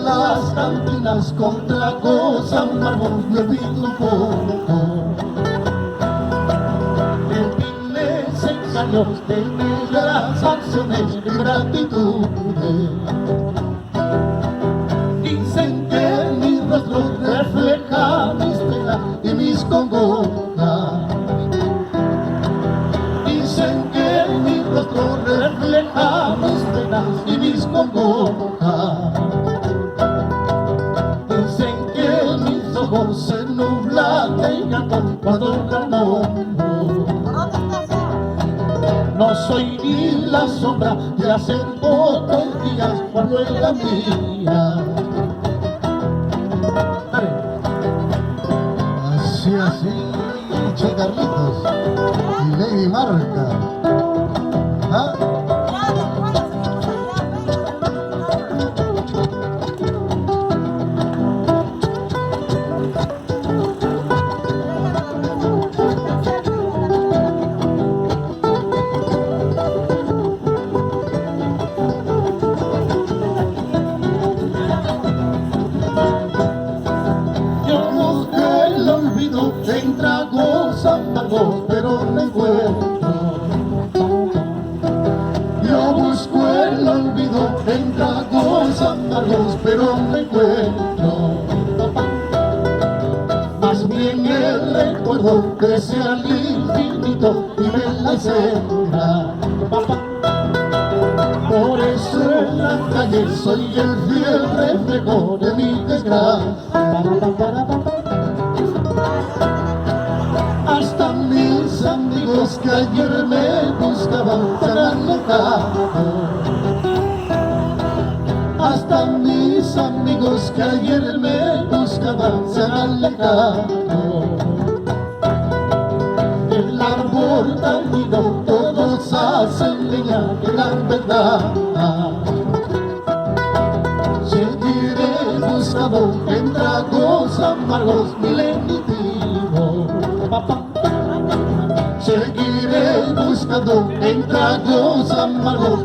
las cantinas con tragos amargos me olvido un poco de miles de años de negras acciones de gratitud. Dicen que mi rostro refleja mis penas y mis congojas. Dicen que mi rostro refleja mis penas y mis congojas. Dicen que mis ojos se nublan de llanto cuando clamó. No soy ni la sombra de hacer pocos días cuando era mía. Así, Che Carlitos y Lady Marca. ¿Ah? En tragos amargos, pero no encuentro. Yo busco el olvido en tragos amargos, pero no encuentro. Más bien el recuerdo crece al infinito y me la encierra. Por eso en la calle soy el fiel reflejo de mi desgracia. Hasta mis amigos que ayer me buscaban se han alejado. Hasta mis amigos que ayer me buscaban se han alejado. El árbol tendido todos hacen leña de la verdad. Seguiré buscando en tragos amargos mi lenitivo. Seguiré buscando en tragos amargos